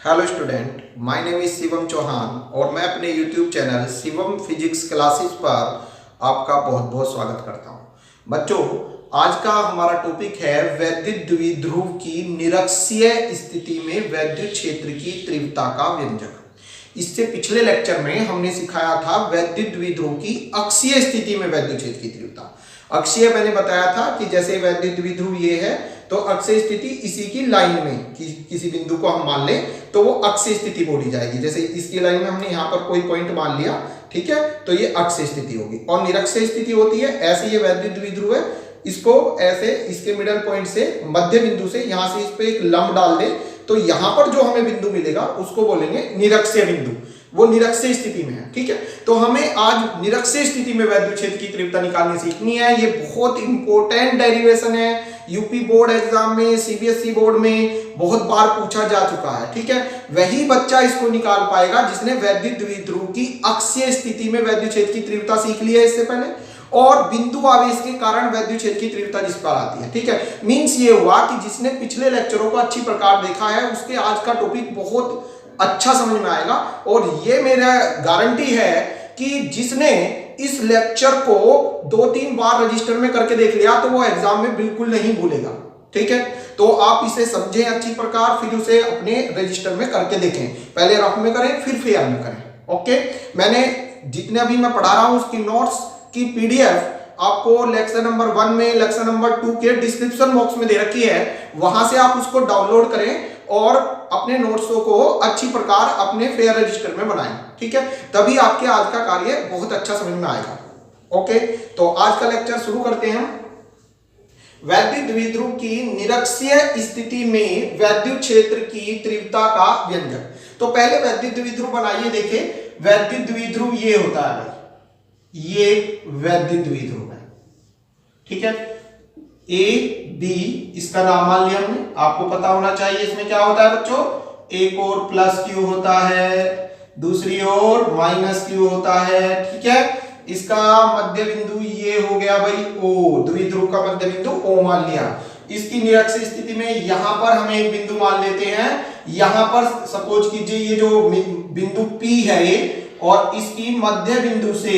Hello student, my name is Shivam Chauhan और मैं अपने YouTube channel Shivam physics classes पर आपका बहुत बहुत स्वागत करता हूं। बच्चों, आज का हमारा टॉपिक है वैद्युत द्विध्रुव की निरक्षीय स्थिति में वैद्युत क्षेत्र की तीव्रता का व्यंजक। इससे पिछले लेक्चर में हमने सिखाया था वैद्युत द्विध्रुव की अक्षीय स्थिति में वैद्युत क्षेत्र की तीव्रता। अक्षीय मैंने बताया था कि जैसे वैद्युत द्विध्रुव ये है तो अक्षीय स्थिति इसी की लाइन में किसी बिंदु को हम मान लें तो वो अक्षीय स्थिति बोली जाएगी। जैसे इसकी लाइन में हमने यहाँ पर कोई पॉइंट मान लिया, ठीक है, तो ये अक्षीय स्थिति होगी। और निरक्षीय स्थिति होती है ऐसे, ये वैद्युत द्विध्रुव है, इसको ऐसे इसके मिडल पॉइंट से मध्य बिंदु से यहाँ से इस पे एक लंब डाल दे तो यहाँ पर जो हमें बिंदु मिलेगा उसको बोलेंगे निरक्षीय बिंदु। वो निरक्षीय स्थिति में है, ठीक है। तो हमें आज निरक्षीय स्थिति में वैद्युत क्षेत्र की तीव्रता निकालनी सीखनी है। ये बहुत इंपॉर्टेंट डेरिवेशन है, यूपी बोर्ड एग्जाम में, सीबीएसई बोर्ड में बहुत बार पूछा जा चुका है, ठीक है। वही बच्चा इसको निकाल पाएगा जिसने वैद्युत द्विध्रुव की अक्षीय स्थिति में वैद्युत क्षेत्र की तीव्रता सीख ली है इससे पहले, और बिंदु आवेश के कारण वैद्युत क्षेत्र की तीव्रता जिस पर आती है, ठीक है। मींस ये हुआ कि जिसने पिछले लेक्चरों को अच्छी प्रकार देखा है उसके आज का टॉपिक बहुत अच्छा समझ में आएगा। और ये मेरा गारंटी है कि जिसने इस लेक्चर को 2-3 बार रजिस्टर में करके देख लिया तो वो एग्जाम में बिल्कुल नहीं भूलेगा, ठीक है। तो आप इसे समझें अच्छी प्रकार, फिर उसे अपने रजिस्टर में करके देखें। पहले रफ में करें फिर फेयर में करें, ओके। मैंने जितने अभी मैं पढ़ा रहा हूं उसकी नोट्स की पीडीएफ आपको लेक्चर नंबर 1 में, लेक्चर नंबर 2 के डिस्क्रिप्शन बॉक्स में दे रखी है, वहां से आप उसको डाउनलोड करें और अपने नोट्सों को अच्छी प्रकार अपने फेयर रजिस्टर में बनाएं, ठीक है। तभी आपके आज का कार्य बहुत अच्छा समझ में आएगा, ओके। तो आज का लेक्चर शुरू करते हैं। वैद्युत द्विध्रुव की निरक्षीय स्थिति में वैद्युत क्षेत्र की तीव्रता का व्यंजक। तो पहले वैद्युत द्विध्रुव बनाइए, देखें वैद्युत द्विध्रुव ये होता है भाई, ये वैद्युत द्विध्रुव है, ठीक है। ए बी इसका नाम मान लिया हमने, आपको पता होना चाहिए इसमें क्या होता है बच्चों, एक और प्लस क्यू होता है, दूसरी ओर माइनस क्यू होता है, ठीक है। इसका मध्य बिंदु ये हो गया भाई ओ, द्विध्रुव का मध्य बिंदु ओ मान लिया। इसकी निरक्षीय स्थिति में यहां पर हम एक बिंदु मान लेते हैं, यहां पर सपोज कीजिए ये जो बिंदु P है ये, और इसकी मध्य बिंदु से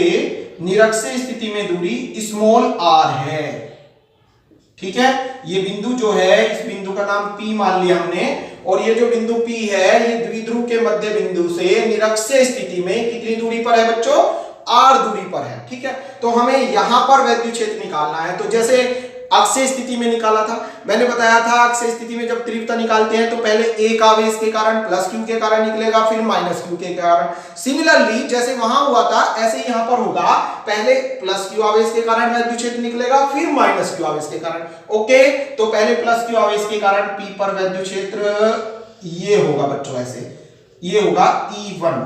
निरक्षीय स्थिति में दूरी स्मॉल r है, ठीक है। ये बिंदु जो है इस बिंदु का नाम P मान लिया हमने, और ये जो बिंदु P है ये द्विध्रुव के मध्य बिंदु से निरक्षीय स्थिति में कितनी दूरी पर है बच्चों, r दूरी पर है, ठीक है। तो हमें यहां पर वैद्युत क्षेत्र निकालना है। तो जैसे अक्षीय स्थिति में निकाला था, मैंने बताया था अक्षीय स्थिति में जब तीव्रता निकालते हैं तो पहले एक आवेश के कारण प्लस क्यू के कारण निकलेगा, फिर माइनस क्यू के कारण। सिमिलरली जैसे वहां हुआ था ऐसे ही यहां पर होगा, पहले प्लस क्यू आवेश के कारण वैद्युत क्षेत्र निकलेगा, फिर माइनस क्यू आवेश के कारण, ओके। तो पहले प्लस क्यू आवेश के कारण P पर वैद्युत क्षेत्र ये होगा बच्चों, ऐसे ये होगा E1,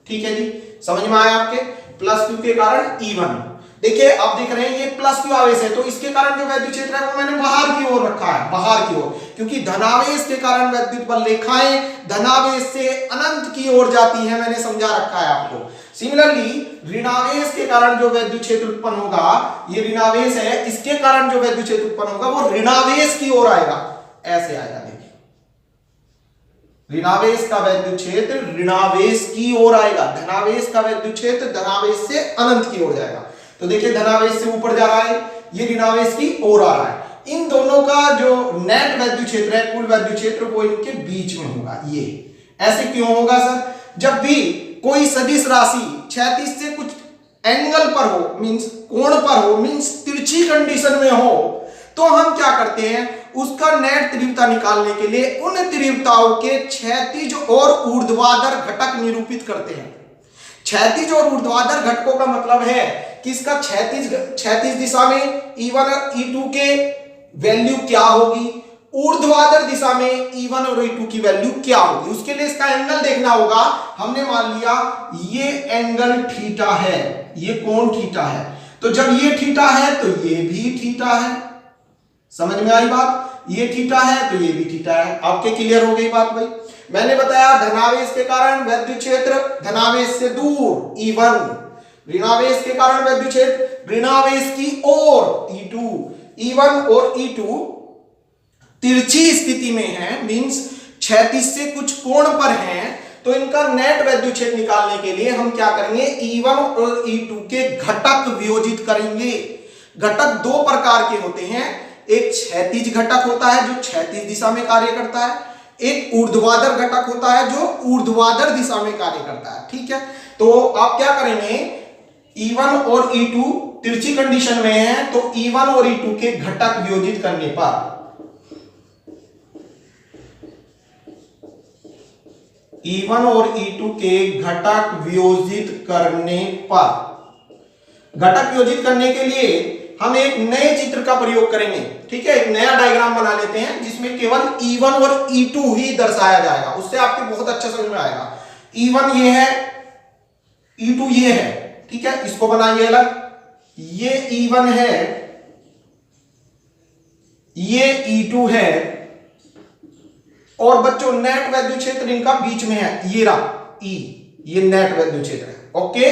ठीक है जी, समझ में आया आपके। प्लस क्यू के कारण E1, देखिए आप देख रहे हैं ये प्लस क्यू आवेश है तो इसके कारण जो वैद्युत क्षेत्र है वो मैंने बाहर की ओर रखा है, बाहर की ओर, क्योंकि धनावेश के कारण वैद्युत बल रेखाएं धनावेश से अनंत की ओर जाती है, मैंने समझा रखा है आपको। सिमिलरली ऋणावेश के कारण जो वैद्युत क्षेत्र उत्पन्न होगा, ये ऋणावेश है, इसके कारण जो वैद्युत क्षेत्र उत्पन्न होगा वो ऋणावेश की ओर आएगा, ऐसे आएगा। देखिए ऋणावेश का वैद्युत क्षेत्र ऋणावेश की ओर आएगा, धनावेश का वैद्युत क्षेत्र धनावेश से अनंत की ओर जाएगा। तो देखिए धनावेश से ऊपर जा रहा है, ये ऋणावेश की ओर आ रहा है। इन दोनों का जो नेट वैद्युत क्षेत्र है, कुल वैद्युत क्षेत्र, वो इनके बीच में होगा। ये ऐसे क्यों होगा सर, जब भी कोई सदिश राशि क्षैतिज से कुछ एंगल पर हो, मींस कोण पर हो, मींस तिरछी कंडीशन में हो, तो हम क्या करते हैं, उसका नेट तीव्रता निकालने के लिए उन तीव्रताओं के क्षैतिज और ऊर्ध्वाधर घटक निरूपित करते हैं। क्षैतिज और ऊर्ध्वाधर घटकों का मतलब है कि इसका क्षैतिज दिशा में E1 और E2 के वैल्यू क्या होगी, ऊर्ध्वाधर दिशा में E1 और E2 की वैल्यू क्या होगी, उसके लिए इसका एंगल देखना होगा। हमने मान लिया ये एंगल थीटा है, ये कोण थीटा है, तो जब ये थीटा है तो ये भी थीटा है, समझ में आई बात, ये थीटा है तो ये भी थीटा है। आपके क्लियर हो गई बात भाई। मैंने बताया धनावेश के कारण वैद्युत क्षेत्र धनावेश से दूर E1, ऋणावेश के कारण वैद्युत क्षेत्र ऋणावेश की ओर E2। E1 और E2 तिरछी स्थिति में है, मींस क्षैतिज से कुछ कोण पर हैं, तो इनका नेट वैद्युत क्षेत्र निकालने के लिए हम क्या करेंगे, E1 और E2 के घटक वियोजित करेंगे। घटक दो प्रकार के होते हैं, एक क्षैतिज घटक होता है जो क्षैतिज दिशा में कार्य करता है, एक ऊर्ध्वाधर घटक होता है जो ऊर्ध्वाधर दिशा में कार्य करता है। ठीक है, तो आप क्या करेंगे, E1 और E2 तिरछी कंडीशन में है, तो E1 और E2 के घटक वियोजित करने पर E1 और E2 के घटक वियोजित करने पर, घटक वियोजित करने के लिए हम एक नए चित्र का प्रयोग करेंगे। ठीक है, एक नया डायग्राम बना लेते हैं जिसमें केवल E1 और E2 ही दर्शाया जाएगा, उससे आपके बहुत अच्छा समझ में आएगा। E1 ये है, E2 ये है। ठीक है, इसको बनाइए अलग, ये E1 है, ये E2 है, और बच्चों नेट वैद्युत क्षेत्र इनका बीच में है, ये रहा E, ये नेट वैद्युत क्षेत्र है। ओके,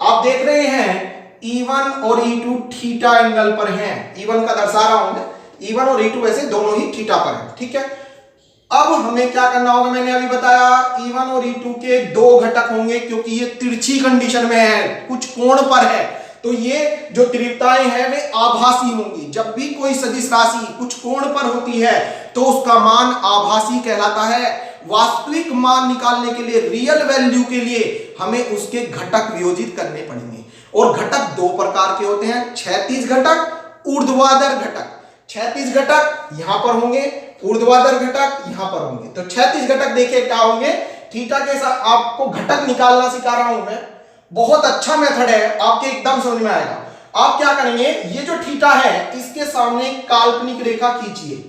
आप देख रहे हैं E1 और E2 थीटा एंगल पर हैं। E1 का दर्शा रहा हूं मैं, E1 और E2 वैसे दोनों ही थीटा पर हैं। ठीक है, अब हमें क्या करना होगा, मैंने अभी बताया E1 और E2 के दो घटक होंगे, क्योंकि ये तिरछी कंडीशन में है, कुछ कोण पर है, तो ये जो तीव्रताएं हैं वे आभासी होंगी। जब भी कोई सदिश राशि कुछ कोण पर होती है तो उसका मान आभासी कहलाता है। वास्तविक मान निकालने के लिए, रियल वैल्यू के लिए हमें उसके घटक वियोजित करने पड़ेंगे, और घटक दो प्रकार के होते हैं, क्षैतिज घटक, ऊर्ध्वाधर घटक। क्षैतिज घटक यहां पर होंगे, ऊर्ध्वाधर घटक यहां पर होंगे। तो क्षैतिज घटक देखिए क्या होंगे, थीटा के साथ आपको घटक निकालना सिखा रहा हूं मैं, बहुत अच्छा मेथड है, आपके एकदम समझ में आएगा। आप क्या करेंगे, ये जो थीटा है इसके सामने काल्पनिक रेखा खींचिए।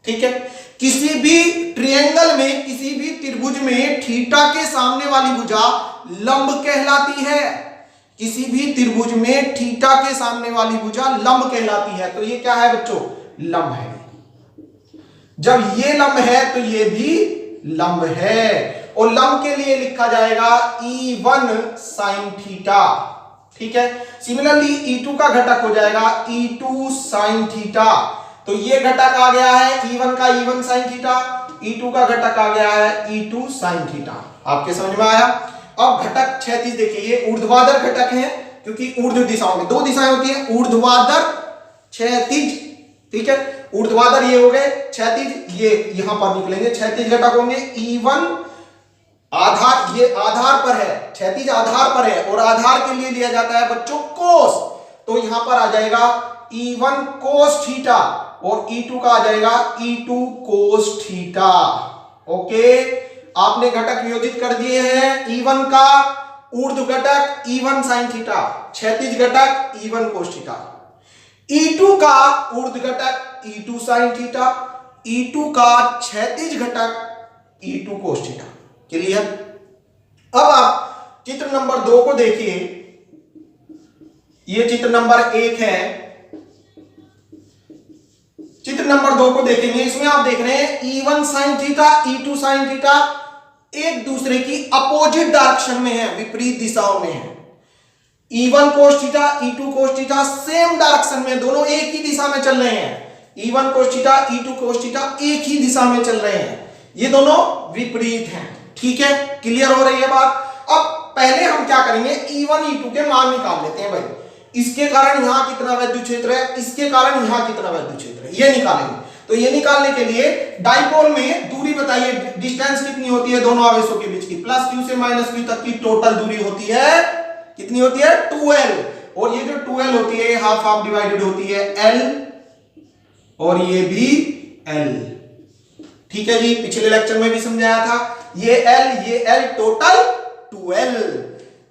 ठीक है, किसी भी ट्रायंगल में, किसी भी त्रिभुज में थीटा के सामने वाली भुजा लंब कहलाती है। किसी भी त्रिभुज में थीटा के सामने वाली भुजा लंब कहलाती है। तो ये क्या है बच्चों, लंब है। जब ये लंब है तो ये भी लंब है, और लंब के लिए लिखा जाएगा E1 sin थीटा। ठीक है, सिमिलरली E2 का घटक हो जाएगा E2 sin थीटा। तो ये घटक आ गया है E1 का E1 sin थीटा, E2 का घटक आ गया है E2 sin थीटा। आपके समझ में आया। अब घटक क्षैतिज देखिए, ये ऊर्ध्वाधर घटक है, क्योंकि ऊर्ध्व दिशाओं में दो दिशाएं होती हैं, ऊर्ध्वाधर, क्षैतिज। ठीक है, ऊर्ध्वाधर ये हो गए, क्षैतिज ये यहां पर निकलेंगे, क्षैतिज घटक होंगे E1 आधार, ये आधार पर है, क्षैतिज आधार पर है, और आधार के लिए लिया जाता है बच्चों कोस। तो यहां पर आ जाएगा E1 कोस थीटा, और E2 का आ जाएगा E2 कोस थीटा। ओके, आपने घटक वियोजित कर दिए हैं। E1 का ऊर्ध्व घटक E1 sin थीटा, क्षैतिज घटक E1 कोस थीटा। E2 का ऊर्ध्व घटक E2 sin थीटा, E2 का क्षैतिज घटक E2 कोस थीटा। क्लियर। अब आप चित्र नंबर 2 को देखिए, ये चित्र नंबर 1 है। चित्र नंबर 2 को देखेंगे, इसमें आप देख रहे हैं E1 sin theta, E2 sin theta एक दूसरे की अपोजिट डायरेक्शन में है, विपरीत दिशाओं में है। E1 cos theta, E2 cos theta same direction में, दोनों एक ही दिशा में चल रहे हैं। E1 cos theta, E2 cos theta एक ही दिशा में चल रहे हैं, ये दोनों विपरीत हैं। ठीक है, क्लियर हो रही है बात। अब पहले हम क्या करेंगे, E1 E2 के मान निकाल लेते हैं भाई। इसके कारण यहां कितना वैद्युत क्षेत्र है, इसके कारण यहां कितना वैद्युत क्षेत्र है, ये निकालेंगे। तो ये निकालने के लिए डाइपोल में दूरी बताइए, डिस्टेंस कितनी होती है दोनों आवेशों के बीच की, +q से -q तक की टोटल दूरी होती है, कितनी होती है 2l, और ये जो 2l होती है हाफ हाफ डिवाइडेड होती है l, और ये भी l। ठीक है जी, पिछले लेक्चर में भी समझाया था, ये l टोटल 2l।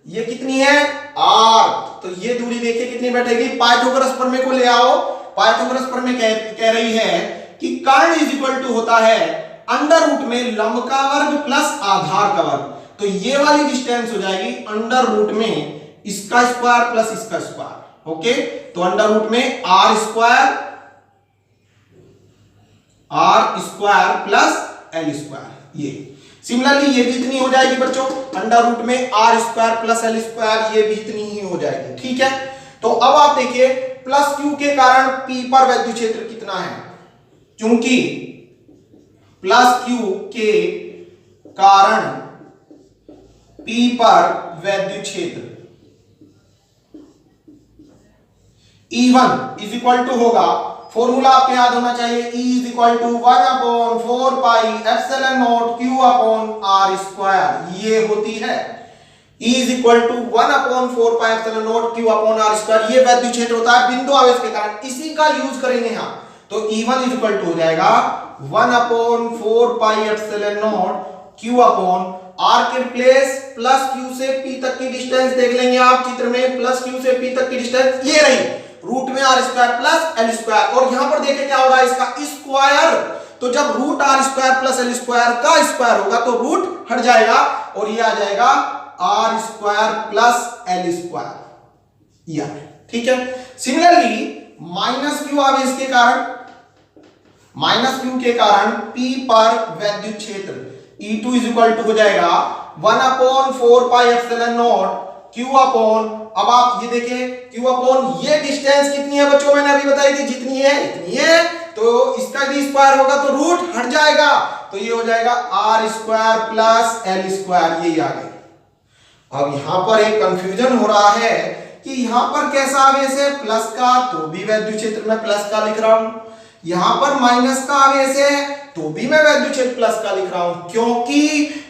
ये कितनी है r, तो ये दूरी देखिए कितनी बैठेगी। पाइथागोरस प्रमेय को ले आओ। पाइथागोरस प्रमेय कह रही है कि कर्ण इज इक्वल टू होता है अंडर रूट में लंब का वर्ग प्लस आधार का वर्ग। तो ये वाली डिस्टेंस हो जाएगी अंडर रूट में इसका स्क्वायर प्लस इसका स्क्वायर। ओके, तो अंडर रूट में R square plus L square. ये सिमिलरली ये भी इतनी हो जाएगी बच्चों, अंडर रूट में R square plus L square, ये भी इतनी ही हो जाएगी। ठीक है, तो अब आप देखिए +q के कारण P पर वैद्युत क्षेत्र कितना है, क्योंकि प्लस क्यू के कारण P पर वैद्युत क्षेत्र E1 इज इक्वल टू होगा, फॉर्मूला आपको याद होना चाहिए, E is equal to 1/4 pi epsilon naught Q upon R square, ये होती है E is equal to 1/4 pi epsilon naught Q upon R square, ये वैद्युत क्षेत्र होता है बिंदु आवेश के कारण, इसी का यूज करेंगे यहां। तो E1 इज इक्वल टू हो जाएगा 1/4 pi epsilon naught Q upon R के प्लेस प्लस Q से P तक की डिस्टेंस देख लेंगे आप चित्र में, प्लस Q से P तक की डिस्टेंस ये रही, रूट में R square plus L square, और यहां पर देखिए क्या हो रहा है इसका स्क्वायर, तो जब root R square plus L square का स्क्वायर होगा तो रूट हट जाएगा और ये आ जाएगा R square plus L square, ये ठीक है। सिमिलरली माइनस Q आवेश के कारण, माइनस Q के कारण P पर वैद्युत क्षेत्र E2 इज इक्वल टू हो जाएगा 1/4 pi epsilon naught Q upon, अब आप ये देखिए Q अपॉन ये डिस्टेंस कितनी है बच्चों, मैंने अभी बताई थी जितनी है इतनी है, तो इसका भी स्क्वायर होगा तो रूट हट जाएगा, तो ये हो जाएगा R square plus L square, ये आ गई। अब यहां पर एक कंफ्यूजन हो रहा है कि यहां पर कैसा आवेश है प्लस का, तो भी वैद्युत क्षेत्र में प्लस का लिख रहा हूं, यहां पर माइनस का आवेश है तो भी मैं वैद्युत क्षेत्र प्लस का लिख रहा हूं, क्योंकि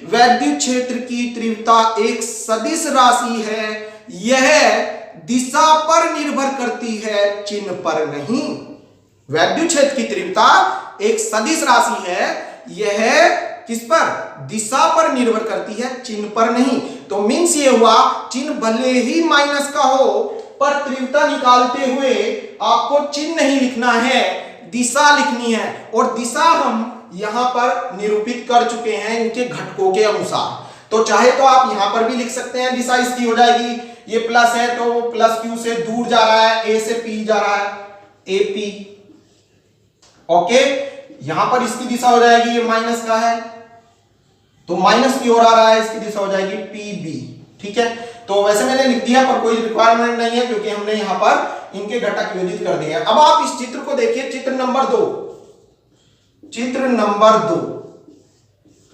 वैद्युत क्षेत्र की तीव्रता एक सदिश राशि है, यह दिशा पर निर्भर करती है चिन्ह पर नहीं। वैद्युत क्षेत्र की तीव्रता एक सदिश राशि है, यह किस पर, दिशा पर निर्भर करती है चिन्ह पर नहीं। तो मीन्स ये हुआ चिन्ह भले ही माइनस का हो पर तीव्रता निकालते हुए आपको चिन्ह नहीं लिखना है, दिशा लिखनी है, और दिशा हम यहां पर निरूपित कर चुके हैं इनके घटकों के अनुसार। तो चाहे तो आप यहां पर भी लिख सकते हैं, दिशा इसकी हो जाएगी, ये प्लस है तो वो प्लस Q से दूर जा रहा है, A से P जा रहा है, AP, ओके। यहां पर इसकी दिशा हो जाएगी, ये माइनस का है तो माइनस की ओर आ रहा है, इसकी दिशा हो जाएगी PB, ठीक है। तो वैसे मैंने लिख दिया पर कोई रिक्वायरमेंट नहीं है क्योंकि हमने यहां पर इनके घटक योजित कर दिए हैं। अब आप इस चित्र को देखिए, चित्र नंबर 2, चित्र नंबर 2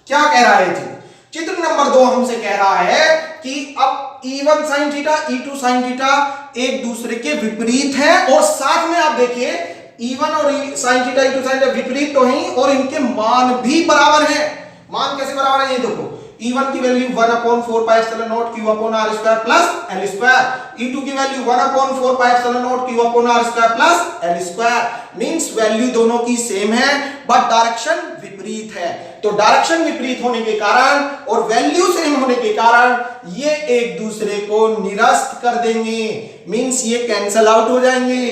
क्या कह रहा है जी, चित्र नंबर 2 हमसे कह रहा है कि अब E1 sin theta E2 sin theta एक दूसरे के विपरीत है, और साथ में आप देखिए E1 और sin theta E2 sin theta विपरीत तो हैं और इनके मान भी बराबर हैं। मान कैसे बराबर है ये देखो, E1 की value 1/4 pi epsilon naught Q upon R square plus L square, E2 की value 1/4 pi epsilon naught Q upon R square plus L square, means value दोनों की सेम है बट डायरेक्शन विपरीत है। तो डायरेक्शन विपरीत होने के कारण और वैल्यू सेम होने के कारण ये एक दूसरे को निरस्त कर देंगे, मींस ये कैंसल आउट हो जाएंगे,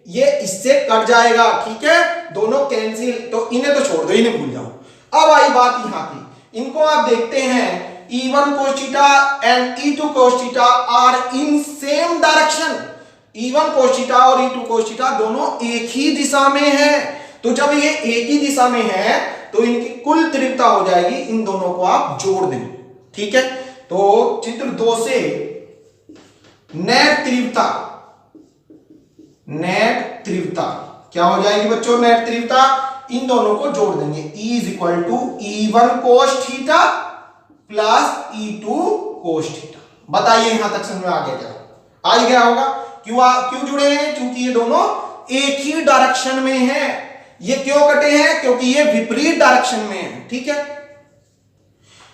ये इससे कट जाएगा, ठीक है, दोनों कैंसिल, तो इन्हें तो छोड़ दो, इन्हें भूल जाओ। अब आई बात यहां की, इनको आप देखते हैं E1 cos theta and E2 cos theta are in same direction, E1 cos theta और E2 cos थीटा दोनों एक ही दिशा में है, तो जब ये एक ही दिशा में है तो इनकी कुल तीव्रता हो जाएगी, इन दोनों को आप जोड़ दें, ठीक है। तो चित्र 2 से नेट तीव्रता, नेट तीव्रता क्या हो जाएगी बच्चों, नेट तीव्रता इन दोनों को जोड़ देंगे, E is equal to E1 cos theta plus E2 cos theta. बताइए यहां तक समझ में आ गया क्या, आ गया होगा। क्यों जुड़े हैं, क्योंकि ये दोनों एक ही डायरेक्शन में हैं। ये क्यों कटे हैं, क्योंकि ये विपरीत डायरेक्शन में है, ठीक है।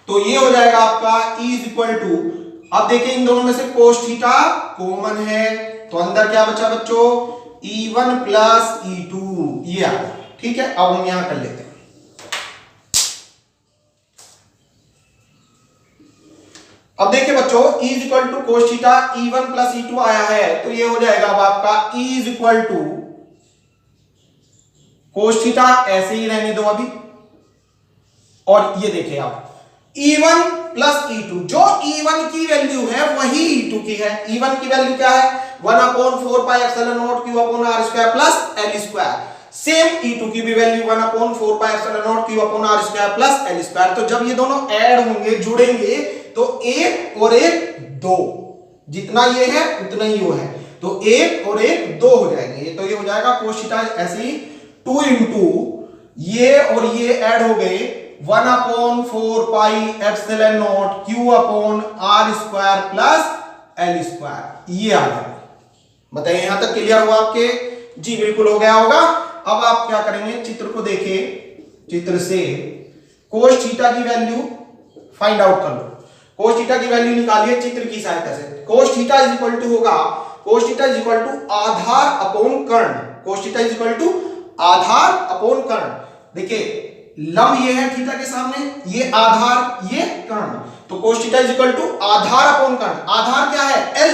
तो ये हो जाएगा आपका E इज इक्वल टू, अब देखिए इन दोनों में से cos थीटा कॉमन है तो अंदर क्या बचा बच्चों, E1 प्लस E2, ये आ गया, ठीक है। अब हम यहां कर लेते हैं, अब देखिए बच्चों E is equal to cos theta E1 plus E2 आया है, तो ये हो जाएगा अब आपका E is equal to cos theta, ऐसे ही रहने दो अभी, और ये देखिए आप E1 प्लस E2, जो E1 की वैल्यू है वही E2 की है। E1 की वैल्यू क्या है, 1/4 pi epsilon naught Q upon R square plus L square, same E2 की भी value 1/4 pi epsilon naught Q upon R square plus L square. तो जब ये दोनों ऐड होंगे, जुड़ेंगे, तो 1 और 1 2, जितना ये है उतना ही वो है, तो 1 और 1 2 हो जाएंगे, तो ये हो जाएगा cos थीटा ऐसे ही 2 इंटू ये और ये ऐड हो गए 1/4 pi epsilon naught Q upon R square plus L square, ये आ गया। बताइए यहां तक क्लियर हुआ आपके? जी बिल्कुल हो गया होगा। अब आप क्या करेंगे, चित्र को देखिए, चित्र से कोस थीटा की वैल्यू फाइंड आउट कर लो। कोस थीटा की वैल्यू निकालिए चित्र की सहायता से। Cos theta is equal to होगा, cos theta is equal to आधार अपॉन कर्ण। Cos theta is equal to आधार अपॉन कर्ण। देखिए लंब ये है थीटा के सामने, ये आधार, ये कर्ण, तो cos theta is equal to आधार अपॉन कर्ण। आधार क्या है? L,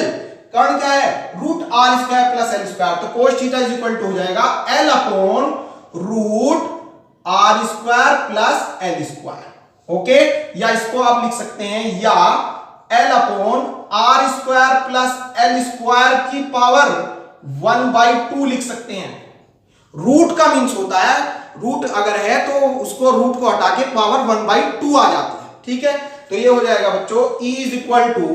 कर्ण क्या है? Root R square plus L square. तो cos theta is equal to हो जाएगा L upon root R square plus L square. Okay, या इसको आप लिख सकते हैं या L upon R square plus L square की पावर 1/2 लिख सकते हैं। रूट का मीन्स होता है, रूट अगर है तो उसको रूट को हटा के पावर 1/2 आ जाती है। ठीक है, तो ये हो जाएगा बच्चों E is equal to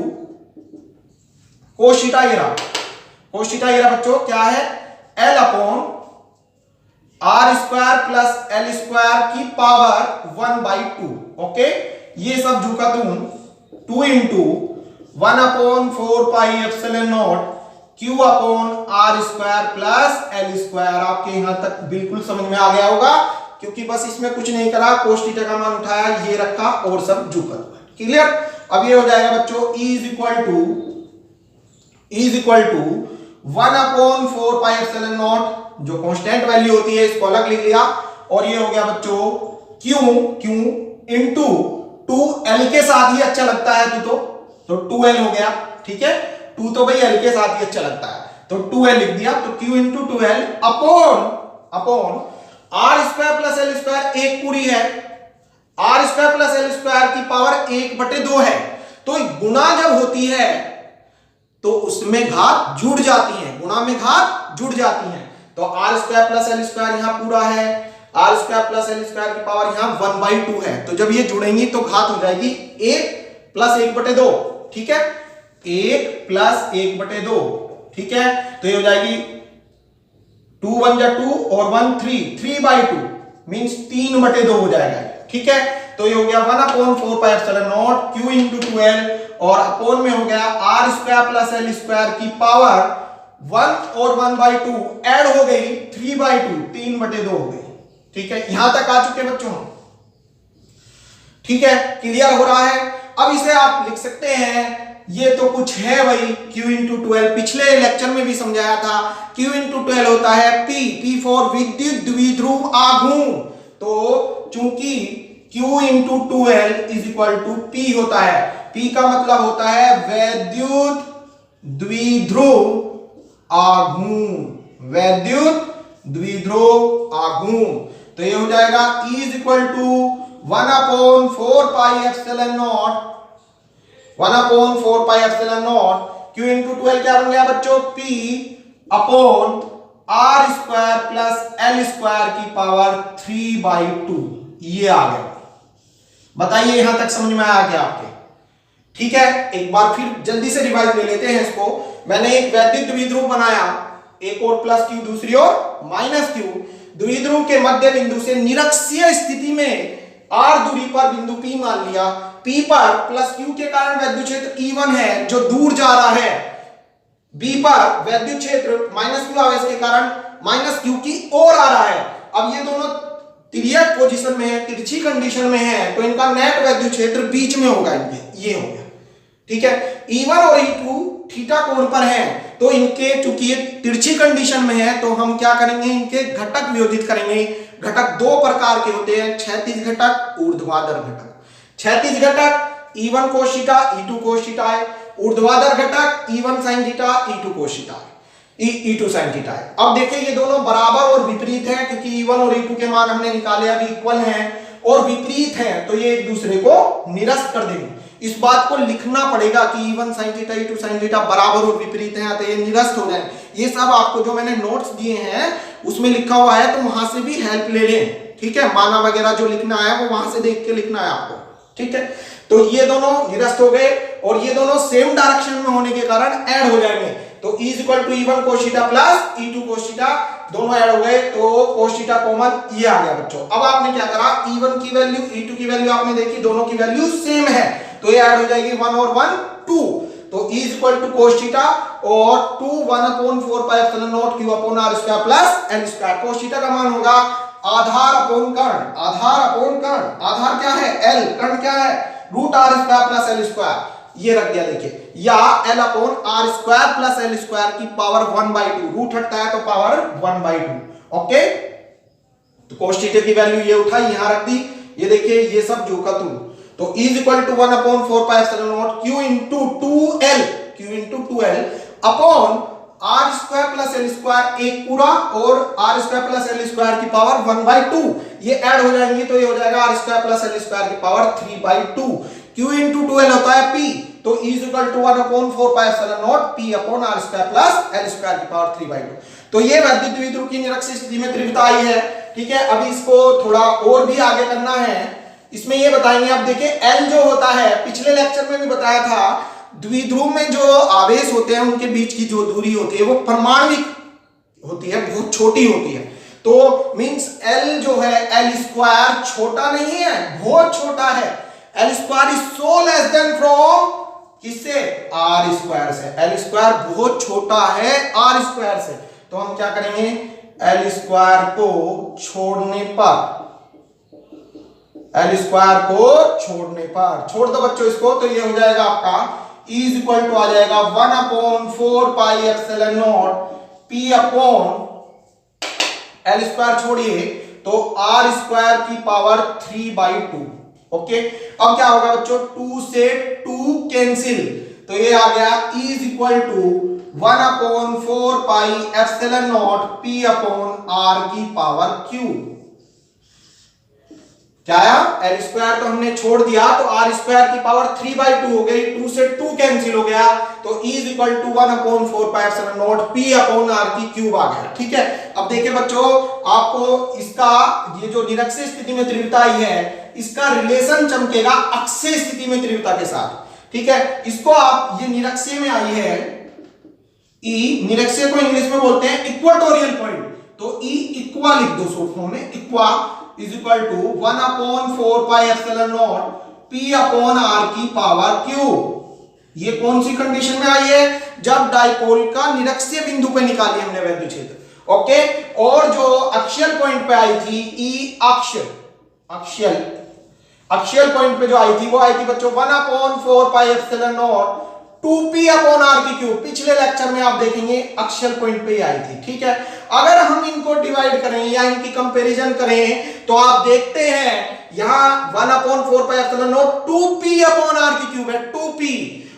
cos theta, ये रहा कोस थीटा, ये रहा बच्चों क्या है? L upon R square plus L square की पावर 1/2। ओके, ये सब झुका तुम 2 into 1/4 pi epsilon naught Q upon R square plus L square. आपके यहां तक बिल्कुल समझ में आ गया होगा, क्योंकि बस इसमें कुछ नहीं करा, कोस थीटा का मान उठाया, ये रखा और सब झुका। क्लियर? अब ये हो जाएगा बच्चों E is equal to 1/4 pi epsilon naught, जो कांस्टेंट वैल्यू होती है इसको अलग लिख लिया, और ये हो गया बच्चों Q इंटू 2L के साथ ही अच्छा लगता है तो 2L हो गया। ठीक है, 2 तो भाई L के साथ ही अच्छा लगता है, तो 2L लिख दिया। तो Q into 2L upon R square plus L square, एक पूरी है, R square plus L square की पावर 1/2 है। तो गुणा जब होती है तो उसमें घात जुड़ जाती है, गुणा में घात जुड़ जाती है। तो R square plus L square यहां पूरा है, R square plus L square की पावर यहां 1/2 है। तो जब ये जुड़ेंगी तो घात हो जाएगी 1 प्लस 1/2। ठीक है, 1 प्लस 1/2। ठीक है, तो ये हो जाएगी 2 1 जा 2 और 1 3/2 मींस 3/2 हो जाएगा। ठीक है, तो ये हो गया 1/4 pi epsilon naught Q into 2L, और अपोन में हो गया R square plus L square की पावर 1 और 1/2 ऐड हो गई 3/2, 3/2 हो गई। ठीक है, यहां तक आ चुके बच्चों? ठीक है, क्लियर हो रहा है? अब इसे आप लिख सकते हैं, ये तो कुछ है भाई, Q इंटू 12, पिछले लेक्चर में भी समझाया था। Q इंटू 12 होता है P फॉर विद्युत द्विध्रुव आघूर्ण। तो चूंकि Q into 12 is equal to P होता है, P का मतलब होता है वैद्युत द्विध्रुव आघूर्ण, वैद्युत द्विध्रुव आघूर्ण। तो ये हो जाएगा E is equal to 1/4 pi epsilon naught, 1/4 pi epsilon naught Q into 12 क्या बन गया बच्चों? P upon R square plus L square की पावर 3/2, ये आ गया। बताइए यहां तक समझ में आया क्या आपके? ठीक है, एक बार फिर जल्दी से रिवाइज ले लेते हैं इसको। मैंने एक वैद्युत द्विध्रुव बनाया, एक और प्लस Q, दूसरी ओर माइनस Q। द्विध्रुव के मध्य बिंदु से निरक्षीय स्थिति में R दूरी पर बिंदु P मान लिया। P पर प्लस Q के कारण वैद्युत क्षेत्र E1 है जो दूर जा रहा है। B पर वैद्युत क्षेत्र माइनस Q आवेश के कारण माइनस Q की ओर आ रहा है। अब ये दोनों तिर्यक पोजीशन में है, तिरछी कंडीशन में है, तो इनका नेट वैद्युत क्षेत्र बीच में होगा, इनके ये हो गया। ठीक है, E1 और E2 थीटा कोण पर है, तो इनके चूंकि ये तिरछी कंडीशन में है, तो हम क्या करेंगे, इनके घटक वियोजित करेंगे। घटक दो प्रकार के होते हैं, क्षैतिज घटक, ऊर्ध्वाधर घटक। क्षैतिज घटक E1 cos theta, E2 cos theta है। ऊर्ध्वाधर घटक E1 sin theta, E2 cos theta है, E2 sin थीटा है। अब देखिए ये दोनों बराबर और विपरीत हैं, क्योंकि E1 और E2 के मान हमने निकाले अभी इक्वल हैं और विपरीत हैं, तो ये एक दूसरे को निरस्त कर देंगे। इस बात को लिखना पड़ेगा कि E1 sin theta, E2 sin theta बराबर और विपरीत हैं, तो ये निरस्त हो जाए। ये सब आपको जो मैंने नोट्स दिए हैं उसमें लिखा हुआ है, तो वहां से भी हेल्प ले लें। ठीक है, माना वगैरह जो लिखना है वो वहां से देख के लिखना है आपको। ठीक है, तो ये दोनों निरस्त हो गए और ये दोनों सेम डायरेक्शन में होने के कारण ऐड हो जाएंगे। तो E is equal to E1 cos theta plus E2 cos theta, दोनों ऐड हो गए तो cos थीटा कॉमन ये आ गया बच्चों। अब आपने क्या करा, E1 की वैल्यू E2 की वैल्यू आपने देखी, दोनों की वैल्यू सेम है तो ये ऐड हो जाएगी 1 और 1 2। तो E is equal to cos theta और 2 1/4 pi epsilon naught Q upon R square plus L square. cos theta का मान होगा आधार अपॉन कर्ण, आधार अपॉन कर्ण, आधार क्या है L, कर्ण क्या है root R square plus L square, ये रख दिया देखिए, या L upon R square plus L square की पावर 1/2, रूट हटता है तो पावर 1/2। ओके, तो cos थीटा की वैल्यू ये उठाई यहां रख दी, ये देखिए ये सब जो का तू, तो E is equal to 1/4 pi epsilon naught Q into 2L, Q into 2L upon R square plus L square एक पूरा और R square plus L square की पावर 1/2, ये ऐड हो जाएंगे तो ये हो जाएगा R square plus L square की पावर 3/2। Q इनटू 2L होता है P, तो E is equal to 1/4 pi epsilon not P upon R square plus L square की पावर 3/2। तो ये वैद्युत द्विध्रुव की निरक्षीय स्थिति में तीव्रता आई है। ठीक है, अभी इसको थोड़ा और भी आगे करना है, इसमें ये बताएंगे। अब देखिए L जो होता है, पिछले लेक्चर में भी बताया था, द्विध्रुव में जो आवेश होते हैं उनके बीच की जो दूरी होती है वो परमाणुक होती है, बहुत छोटी होती है। तो मींस L जो है L स्क्वायर छोटा नहीं है, बहुत छोटा है। L square is so less than from किससे, R स्क्वायर से। L स्क्वायर बहुत छोटा है R स्क्वायर से, तो हम क्या करेंगे, L स्क्वायर को छोड़ने पर, L स्क्वायर को छोड़ने पर, छोड़ दो बच्चों इसको, तो ये हो जाएगा आपका E इज इक्वल टू आ जाएगा 1/4 pi epsilon not P upon L square छोड़िए तो R स्क्वायर की पावर 3/2। ओके, अब क्या होगा बच्चों, 2 से 2 कैंसिल, तो ये आ गया E is equal to 1/4 pi epsilon not P upon R की पावर Q। क्या आया, L स्क्वायर तो हमने छोड़ दिया तो R स्क्वायर की पावर 3/2 हो गई, 2 से 2 कैंसिल हो गया, तो E is equal to 1/4 pi epsilon not P upon R की क्यूब आ गया। ठीक है, अब देखिए बच्चों, आपको इसका ये जो निरक्षीय स्थिति में तीव्रता आई है, इसका रिलेशन चमकेगा अक्षीय स्थिति में तीव्रता के साथ। ठीक है, इसको आप, ये निरक्षीय में आई है E, निरक्षीय को इंग्लिश में बोलते हैं इक्वाटोरियल पॉइंट, तो E इक्वा लिख दो शॉर्ट फॉर्म में, इक्वा is equal to 1/4 pi epsilon not P upon R की पावर Q। ये कौन सी कंडीशन में आई है, जब डाइपोल का निरक्षीय बिंदु पे निकाली हमने वैद्युत क्षेत्र। ओके, और जो अक्षीय पॉइंट पे आई थी E अक्षीय पॉइंट पे जो आई थी वो आई थी बच्चों 1/4 pi epsilon naught 2P upon R की क्यूब। पिछले लेक्चर में आप देखेंगे अक्षीय पॉइंट पे ही आई थी। ठीक है, अगर हम इनको डिवाइड करें या इनकी कंपैरिजन करें तो आप देखते हैं यहां 1/4 pi epsilon naught 2P upon R की क्यूब है, 2P,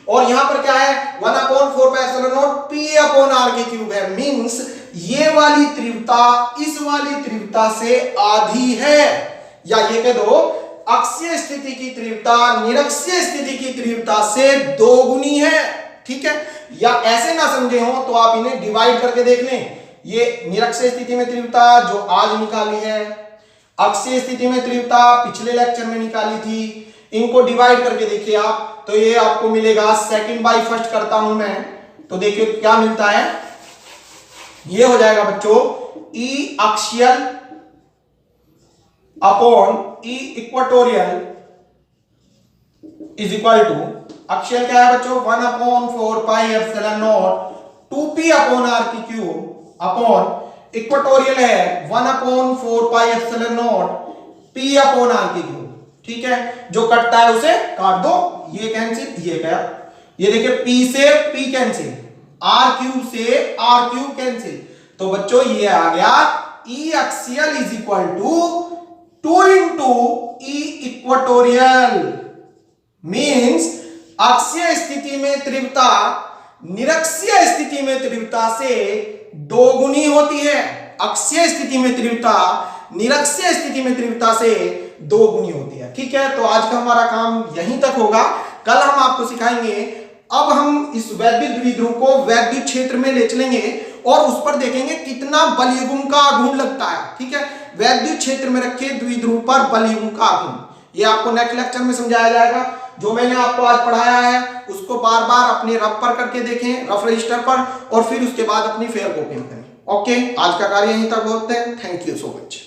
और यहां पर क्या है 1/4 pi epsilon not P upon R की क्यूब है। मींस ये वाली तीव्रता इस वाली तीव्रता से आधी है, या ये कह दो अक्षीय स्थिति की तीव्रता निरक्षीय स्थिति की तीव्रता से 2 गुनी है। ठीक है, या ऐसे ना समझे हो तो आप इन्हें डिवाइड करके देख लें। ये निरक्षीय स्थिति में तीव्रता जो आज निकाली है, अक्षीय स्थिति में तीव्रता पिछले लेक्चर में निकाली थी, इनको डिवाइड करके देखिए आप, तो ये आपको मिलेगा, सेकंड बाय फर्स्ट करता हूं मैं, तो देखिए क्या मिलता है, ये हो जाएगा बच्चों E अक्षीय upon E equatorial is equal to, अक्षीय क्या है बच्चों 1/4 pi epsilon naught 2P upon R की क्यूब अपॉन इक्वाटोरियल है 1/4 pi epsilon not P upon R की क्यूब। ठीक है, जो कटता है उसे काट दो, ये कैंसिल, ये क्या, ये देखिए P से P कैंसिल, R क्यूब से R क्यूब कैंसिल, तो बच्चों ये आ गया E अक्षीय is equal to 2 into E equatorial. Means अक्षीय स्थिति में तीव्रता निरक्षीय स्थिति में तीव्रता से 2 गुनी होती है, अक्षीय स्थिति में तीव्रता निरक्षीय स्थिति में तीव्रता से 2 गुनी होती है। ठीक है, तो आज का हमारा काम यहीं तक होगा, कल हम आपको सिखाएंगे, अब हम इस वैद्युत द्विध्रुव को वैद्युत क्षेत्र में ले चलेंगे और उस पर देखेंगे कितना बलयुग्म का आघूर्ण लगता है। ठीक है, वैद्युत क्षेत्र में रखे द्विध्रुव पर बलयुग्म का आघूर्ण, ये आपको नेक्स्ट लेक्चर में समझाया जाएगा। जो मैंने आपको आज पढ़ाया है उसको बार बार अपने रफ पर करके देखें, रफ रजिस्टर पर, और फिर उसके बाद अपनी फेयर कॉपी में करें। ओके, आज का कार्य यहीं तक होता है। Thank you so much.